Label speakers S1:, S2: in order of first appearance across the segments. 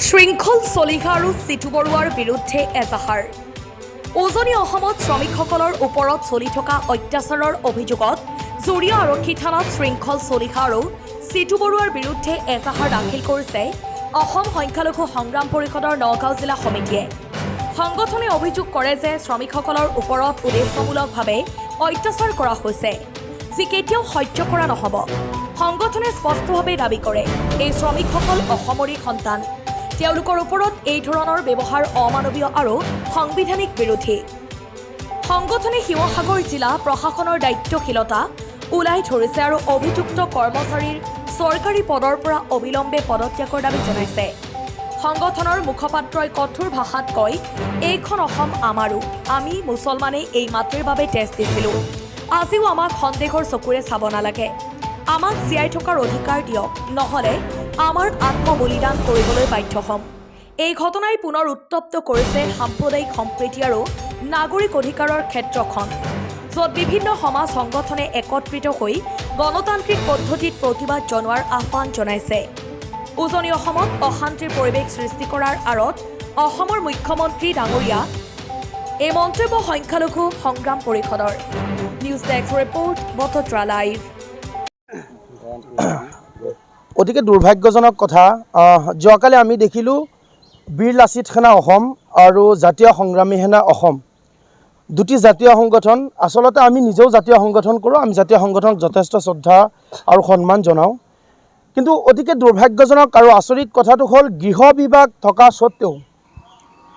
S1: শৃংখল চলিহা আৰু চিটু বৰুৱাৰ বিৰুদ্ধে এজাহাৰ। উজনি অসমত শ্ৰমিকসকলৰ ওপৰত চলি থকা অত্যাচাৰৰ অভিযোগত জুৰিয়া আৰক্ষী থানাত শৃংখল চলিহা আৰু চিটু বৰুৱাৰ বিৰুদ্ধে এজাহাৰ দাখিল কৰিছে অসম সংখ্যালঘু সংগ্ৰাম পৰিষদৰ নগাঁও জিলা সমিতিয়ে। সংগঠনে অভিযোগ কৰে যে শ্ৰমিকসকলৰ ওপৰত উদ্দেশ্যমূলকভাৱে অত্যাচাৰ কৰা হৈছে, যি কেতিয়াও সহ্য কৰা নহ'ব। সংগঠনে স্পষ্টভাৱে দাবী কৰে এই শ্ৰমিকসকল অসমৰে সন্তান। তেওঁলোকৰ ওপৰত এই ধৰণৰ ব্যৱহাৰ অমানৱীয় আৰু সাংবিধানিক বিৰোধী। সংগঠনে শিৱসাগৰ জিলা প্ৰশাসনৰ দায়িত্বশীলতা ওলাই ধৰিছে আৰু অভিযুক্ত কৰ্মচাৰীৰ চৰকাৰী পদৰ পৰা অবিলম্বে পদত্যাগৰ দাবী জনাইছে। সংগঠনৰ মুখপাত্ৰই কঠোৰ ভাষাত কয়, এইখন অসম আমাৰো, আমি মুছলমানে এই মাতৃৰ বাবে তেজ দিছিলোঁ। আজিও আমাক সন্দেহৰ চকুৰে চাব নালাগে। আমাক জীয়াই থকাৰ অধিকাৰ দিয়ক, নহ'লে আমাৰ আত্মবলিদান কৰিবলৈ বাধ্য হ'ম। এই ঘটনাই পুনৰ উত্তপ্ত কৰিছে সাম্প্ৰদায়িক সম্প্ৰীতি আৰু নাগৰিক অধিকাৰৰ ক্ষেত্ৰখন, য'ত বিভিন্ন সমাজ সংগঠনে একত্ৰিত হৈ গণতান্ত্ৰিক পদ্ধতিত প্ৰতিবাদ জনোৱাৰ আহ্বান জনাইছে। উজনি অসমত অশান্তিৰ পৰিৱেশ সৃষ্টি কৰাৰ আঁৰত অসমৰ মুখ্যমন্ত্ৰী ডাঙৰীয়া এই মন্তব্য সংখ্যালঘু সংগ্ৰাম পৰিষদৰ। News desk report, Batadrava live.
S2: অতিকে দুৰ্ভাগ্যজনক কথা, যোৱাকালি আমি দেখিলোঁ বীৰ লাচিত সেনা অসম আৰু জাতীয় সংগ্ৰামী সেনা অসম, দুটি জাতীয় সংগঠন। আচলতে আমি নিজেও জাতীয় সংগঠন কৰোঁ, আমি জাতীয় সংগঠনক যথেষ্ট শ্ৰদ্ধা আৰু সন্মান জনাওঁ। কিন্তু অতিকে দুৰ্ভাগ্যজনক আৰু আচৰিত কথাটো হ'ল, গৃহ বিভাগ থকা স্বত্তেও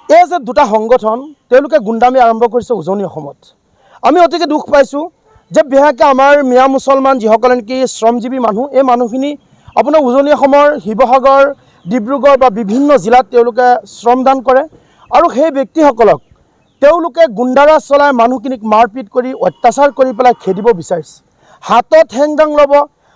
S2: এই যে দুটা সংগঠন তেওঁলোকে গুণ্ডামি আৰম্ভ কৰিছে উজনি অসমত। আমি অতিকে দুখ পাইছোঁ যে বিশেষকৈ আমাৰ মিয়া মুছলমান যিসকলে নেকি শ্ৰমজীৱী মানুহ, এই মানুহখিনি আপোনাৰ উজনি অসমৰ শিৱসাগৰ, ডিব্ৰুগড় বা বিভিন্ন জিলাত তেওঁলোকে শ্ৰমদান কৰে আৰু সেই ব্যক্তিসকলক তেওঁলোকে গুণ্ডাৰাজ চলাই মানুহখিনিক মাৰপিট কৰি অত্যাচাৰ কৰি পেলাই খেদিব বিচাৰিছে। হাতত হেংদাং ল'ব,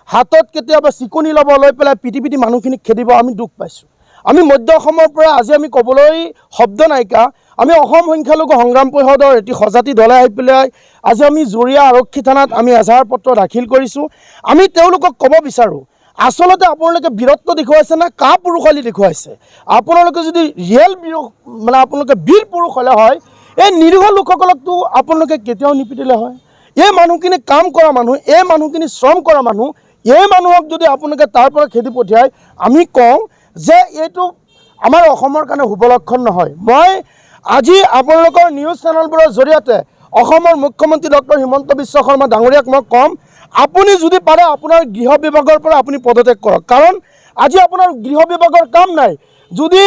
S2: হাতত কেতিয়াবা চিকুনি ল'ব, লৈ পেলাই পিটি পিটি মানুহখিনিক খেদিব। আমি দুখ পাইছোঁ। আমি মধ্য অসমৰ পৰা আজি আমি ক'বলৈ শব্দ নাইকা, আমি অসম সংখ্যালঘু সংগ্ৰাম পৰিষদৰ এটি সজাতি দলে আহি পেলাই আজি আমি জুৰিয়া আৰক্ষী থানাত আমি এজাহাৰ পত্ৰ দাখিল কৰিছোঁ। আমি তেওঁলোকক ক'ব বিচাৰোঁ, আচলতে আপোনালোকে বীৰত্ব দেখুৱাইছে নে কা পুৰুষালী দেখুৱাইছে? আপোনালোকে যদি ৰিয়েল আপোনালোকে বীৰ পুৰুষ হ'লে হয়, এই নিৰীহ লোকসকলকতো আপোনালোকে কেতিয়াও নিপিটিলে হয়। এই মানুহখিনি কাম কৰা মানুহ, এই মানুহখিনি শ্ৰম কৰা মানুহ, এই মানুহক যদি আপোনালোকে তাৰ পৰা খেদি পঠিয়ায়, আমি কওঁ যে এইটো আমাৰ অসমৰ কাৰণে শুভ লক্ষণ নহয়। মই আজি আপোনালোকৰ নিউজ চেনেলবোৰৰ জৰিয়তে অসমৰ মুখ্যমন্ত্ৰী ডক্টৰ হিমন্ত বিশ্ব শৰ্মা ডাঙৰীয়াক মই ক'ম, আপুনি যদি পাৰে আপোনাৰ গৃহ বিভাগৰ পৰা আপুনি পদত্যাগ কৰক। কাৰণ আজি আপোনাৰ গৃহ বিভাগৰ কাম নাই। যদি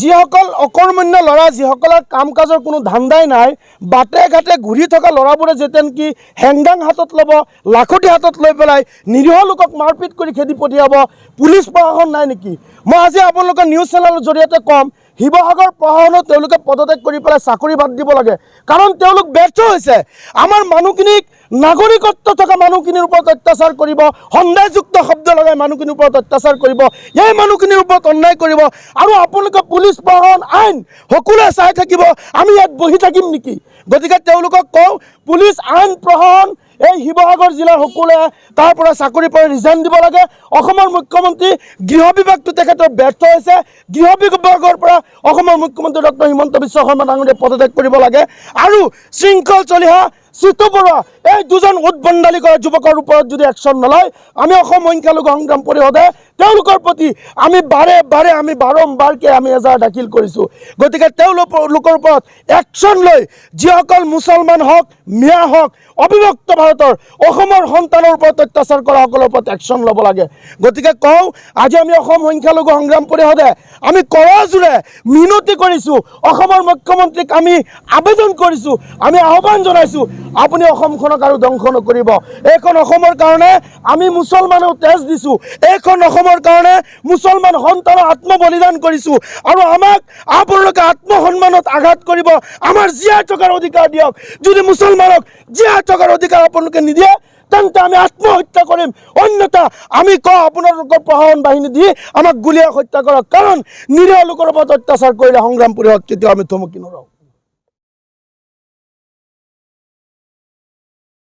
S2: যিসকল অকৰ্মণ্য ল'ৰা, যিসকলৰ কাম কাজৰ কোনো ধান্দাই নাই, বাটে ঘাটে ঘূৰি থকা ল'ৰাবোৰে যেতিয়া নেকি হেংদাং হাতত ল'ব, লাখুটি হাতত লৈ পেলাই নিৰীহ লোকক মাৰপিট কৰি খেদি পঠিয়াব, পুলিচ প্ৰশাসন নাই নেকি? মই আজি আপোনালোকৰ নিউজ চেনেলৰ জৰিয়তে ক'ম, শিৱসাগৰ প্ৰশাসনত তেওঁলোকে পদত্যাগ কৰি পেলাই চাকৰি বাদ দিব লাগে। কাৰণ তেওঁলোক ব্যৰ্থ হৈছে। আমাৰ মানুহখিনিক, নাগৰিকত্ব থকা মানুহখিনিৰ ওপৰত অত্যাচাৰ কৰিব, সন্দেহযুক্ত শব্দ লগাই মানুহখিনিৰ ওপৰত অত্যাচাৰ কৰিব, এই মানুহখিনিৰ ওপৰত অন্যায় কৰিব। আৰু আপোনালোকে পুলিচ প্ৰশাসন, আইন সকলোৱে চাই থাকিব, আমি ইয়াত বহি থাকিম নেকি? গতিকে তেওঁলোকক কওঁ, পুলিচ আইন প্ৰশাসন এই শিৱসাগৰ জিলাৰ সকলোৱে তাৰ পৰা চাকৰিৰ পৰা ৰিজাইন দিব লাগে। অসমৰ মুখ্যমন্ত্ৰী গৃহ বিভাগটো তেখেতৰ ব্যৰ্থ হৈছে। গৃহ বিভাগৰ পৰা অসমৰ মুখ্যমন্ত্ৰী ডক্টৰ হিমন্ত বিশ্ব শৰ্মা ডাঙৰীয়াই পদত্যাগ কৰিব লাগে। আৰু শৃংখল চলিহা, চিটু বৰুৱা, এই দুজন উদ্ভণ্ডালি কৰা যুৱকৰ ওপৰত যদি একশ্যন নলয়, আমি অসম সংখ্যালঘু সংগ্ৰাম পৰিষদে তেওঁলোকৰ প্ৰতি আমি বাৰম্বাৰকৈ আমি এজাহাৰ দাখিল কৰিছোঁ। গতিকে তেওঁলোকৰ ওপৰত একশ্যন লৈ যিসকল মুছলমান হওক, মিয়া হওক, অবিভক্ত ভাৰতৰ অসমৰ সন্তানৰ ওপৰত অত্যাচাৰ কৰাসকলৰ ওপৰত একশ্যন ল'ব লাগে। গতিকে কওঁ, আজি আমি অসম সংখ্যালঘু সংগ্ৰাম পৰিষদে আমি কৰজোৰে মিনতি কৰিছোঁ, অসমৰ মুখ্যমন্ত্ৰীক আমি আবেদন কৰিছোঁ, আমি আহ্বান জনাইছোঁ, আপুনি অসমখনক আৰু ধ্বংস নকৰিব। এইখন অসমৰ কাৰণে আমি মুছলমানেও তেজ দিছোঁ, এইখন অসমৰ কাৰণে মুছলমান সন্তানৰ আত্মবলিদান কৰিছোঁ। আৰু আমাক আপোনালোকে আত্মসন্মানত আঘাত কৰিব, আমাৰ জীয়াই থকাৰ অধিকাৰ দিয়ক। যদি মুছলমানক জীয়াই থকাৰ অধিকাৰ আপোনালোকে নিদিয়ে, তেন্তে আমি আত্মহত্যা কৰিম। অন্যথা আমি কওঁ, আপোনালোকৰ প্ৰশাসন বাহিনী দি আমাক গুলীয়াই হত্যা কৰক। কাৰণ নিৰীহ লোকৰ ওপৰত অত্যাচাৰ কৰিলে সংগ্ৰাম পৰিষদ কেতিয়াও আমি থমকি নৰওঁ।